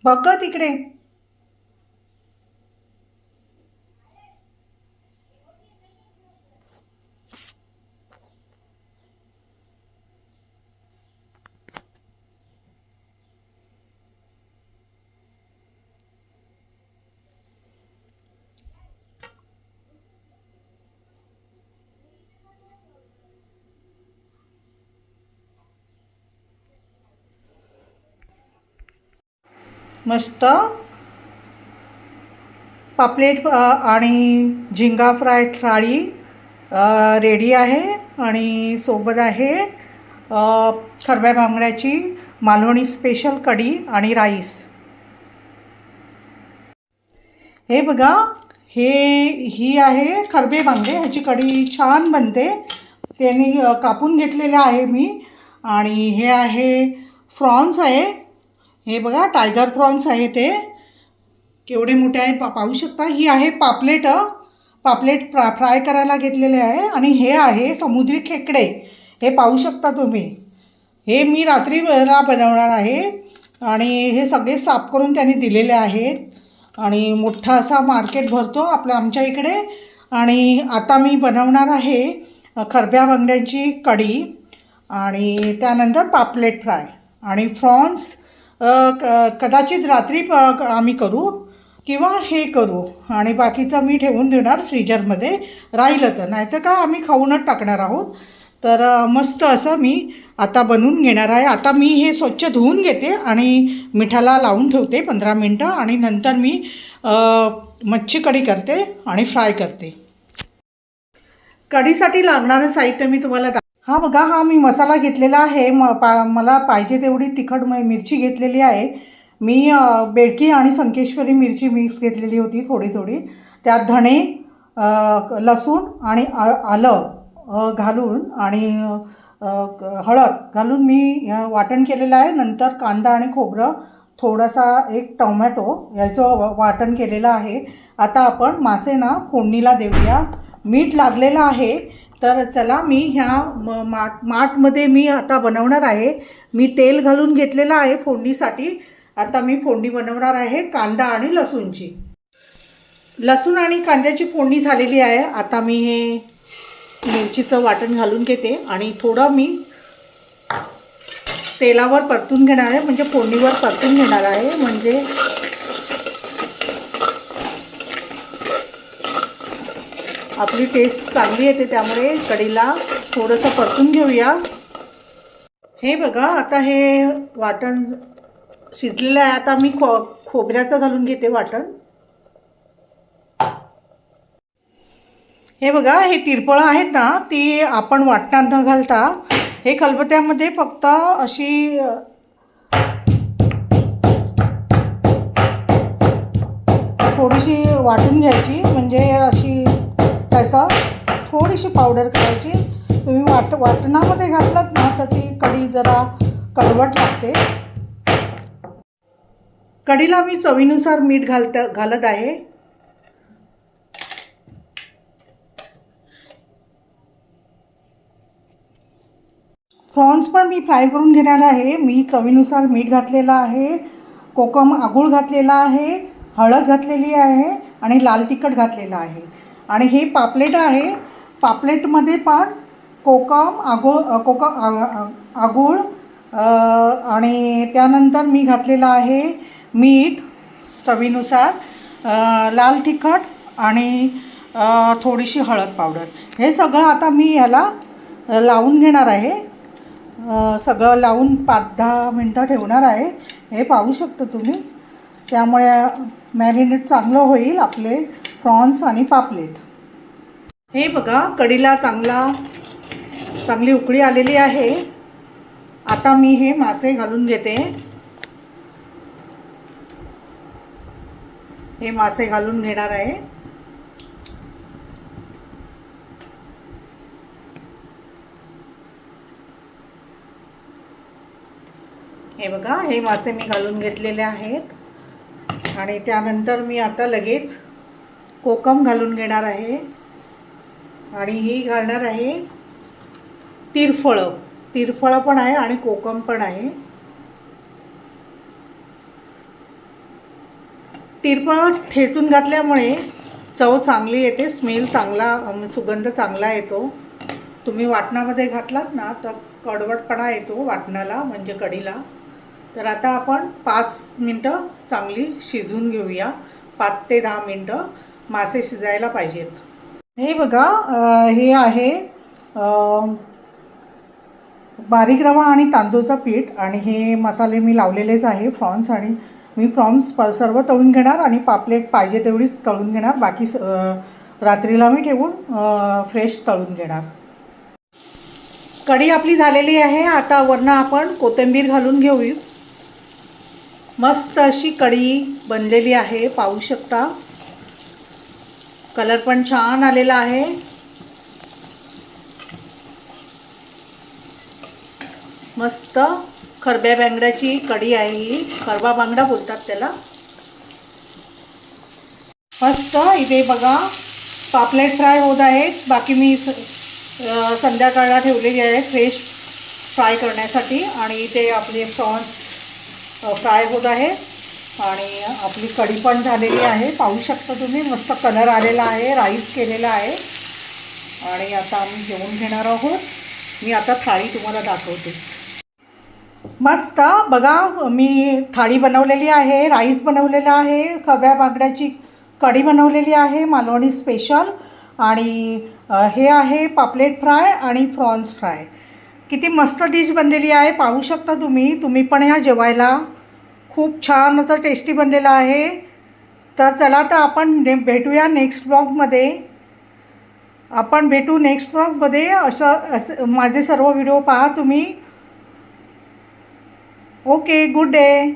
बघ ग तिकडे. मस्त पापलेट आणि झिंगा फ्राय थाळी रेडी आहे. आणि सोबत आहे खरब्या बांगड्याची मालवणी स्पेशल कढी आणि राईस. हे बघा, ही आहे खरबे बांगडे. ह्याची कढी छान बनते. त्यांनी कापून घेतलेले आहे मी. आणि हे आहे फ्रॉन्स आहे. हे बघा टायगर प्रॉन्स आहे, ते केवढे मोठे आहे पाहू शकता. ही आहे पापलेट. पापलेट फ्राय करायला घेतलेले आहे. आणि हे आहे समुद्री खेकडे. हे पाहू शकता तुम्ही. हे मी रात्री वेळेला बनवणार आहे. आणि हे सगळे साफ करून त्यांनी दिलेले आहेत. आणि मोठा असा मार्केट भरतो आमच्या इकडे. आणि आता मी बनवणार आहे खरब्या बांगड्यांची कढी आणि त्यानंतर पापलेट फ्राय आणि फ्रॉन्स. कदाचित रात्री आम्ही करू किंवा हे करू. आणि बाकीचं मी ठेवून देणार फ्रीजरमध्ये, राहिलं तर. नाहीतर काय आम्ही खाऊनच टाकणार आहोत. तर मस्त असं मी आता बनवून घेणार आहे. आता मी हे स्वच्छ धुवून घेते आणि मिठाला लावून ठेवते 15 मिनटं. आणि नंतर मी मच्छी कढी करते आणि फ्राय करते. कढीसाठी लागणारं साहित्य मी तुम्हाला हा बघा, हा मी मसाला घेतलेला आहे. मला पाहिजे तेवढी तिखट मिरची घेतलेली आहे मी. बेडकी आणि संकेश्वरी मिरची मिक्स घेतलेली होती थोडी थोडी. त्यात धणे, लसूण आणि आलं घालून आणि हळद घालून मी वाटण केलेलं आहे. नंतर कांदा आणि खोबरं, थोडासा एक टोमॅटो याचं वाटण केलेलं आहे. आता आपण मासे ना फोडणीला देऊया. मीठ लागलेलं आहे. तर चला, मी ह्या माठमध्ये मी आता बनवणार आहे. मी तेल घालून घेतलेलं आहे फोडणीसाठी. आता मी फोडणी बनवणार आहे कांदा आणि लसूणची. लसूण आणि कांद्याची फोडणी झालेली आहे. आता मी हे मिरचीचं वाटण घालून घेते आणि थोडं मी तेलावर परतून घेणार आहे, म्हणजे फोडणीवर परतून घेणार आहे. म्हणजे आपली टेस्ट चांगली येते. त्यामुळे कढीला थोडंसं परतून घेऊया. हे बघा, आता हे वाटण शिजलेलं आहे. आता मी खोबऱ्याचं घालून घेते वाटण. हे बघा, हे तिरफळं आहेत ना, ती आपण वाटणात न घालता हे खलबत्त्यामध्ये फक्त अशी थोडीशी वाटून घ्यायची. म्हणजे अशी त्याचा थोडीशी पावडर करायची. तुम्ही वाटणामध्ये घातलात ना तर ती कढी जरा कडवट लागते. कढीला मी चवीनुसार मीठ घालत आहे. प्रॉन्स पण मी फ्राय करून घेणार आहे. मी चवीनुसार मीठ घातलेलं आहे, कोकम आगूळ घातलेला आहे, हळद घातलेली आहे आणि लाल तिखट घातलेलं आहे. आणि हे पापलेट आहे. पापलेटमध्ये पण कोकम आगूळ आणि त्यानंतर मी घातलेलं आहे मीठ चवीनुसार, लाल तिखट आणि थोडीशी हळद पावडर. हे सगळं आता मी ह्याला लावून घेणार आहे. सगळं लावून 5-10 मिनटं ठेवणार आहे. हे पाहू शकता तुम्ही. त्यामुळे मॅरिनेट चांगलं होईल आपले प्रॉन्स आणि पापलेट. हे बघा, कढीला चांगली उकळी आलेली आहे. आता मी हे मासे घालून घेते. हे मासे घालून घेणार आहे. हे बघा, हे मासे मी घालून घेतलेले आहेत. आणि त्यानंतर मी आता लगेच कोकम घालून घेणार आहे. आणि ही घालणार आहे तिरफळं पण आहे आणि कोकम पण आहे. तिरपळ ठेचून घातल्यामुळे चव चांगली येते, स्मेल चांगला, सुगंध चांगला येतो. तुम्ही वाटणामध्ये घातलात ना तर कडवटपणा येतो वाटणाला, म्हणजे कढीला. तर आता आपण 5 मिनटं चांगली शिजवून घेऊया. 5 ते 10 मिनटं मासे शिजायला पाहिजेत. हे बघा, हे आहे बारीक रवा आणि तांदूळचं पीठ, आणि हे मसाले मी लावलेलेच आहे. प्रॉन्स, आणि मी प्रॉन्स सर्व तळून घेणार आणि पापलेट पाहिजे तेवढीच तळून घेणार. बाकी रात्रीला मी ठेवून फ्रेश तळून घेणार. कढी आपली झालेली आहे. आता वरनं आपण कोथिंबीर घालून घेऊ. मस्त अशी कढी बनलेली आहे, पाहू शकता. कलर पण छान आलेला आहे. मस्त खरब्या बांगड्याची कढी आहे ही. खरबा बांगडा बोलतात त्याला. मस्त इथे बघा पापलेट फ्राय होत आहेत. बाकी मी संध्याकाळला ठेवलेली आहे फ्रेश फ्राय करण्यासाठी. आणि इथे आपले प्रॉन्स फ्राय होत आहे, आणि आपली कढी पण झालेली आहे. पाहू शकता तुम्ही, मस्त कलर आलेला आहे. राईस केलेला आहे, आणि आता आम्ही जेवून घेणार आहोत. मी आता थाळी तुम्हाला दाखवते. मस्त बघा, मी थाळी बनवलेली आहे, राईस बनवलेला आहे, खव्या बांगड्याची कढी बनवलेली आहे मालवणी स्पेशल, आणि हे आहे पापलेट फ्राय आणि प्रॉन्स फ्राय. किती मस्त डिश बनलेली आहे, पाहू शकता तुम्ही. तुम्ही पण या जेवायला. खूप छान असं टेस्टी बनलेलं आहे. तर चला, तर आपण भेटूया नेक्स्ट ब्लॉगमध्ये. आपण भेटू नेक्स्ट ब्लॉगमध्ये. असं माझे सर्व व्हिडिओ पहा तुम्ही. Okay, good day.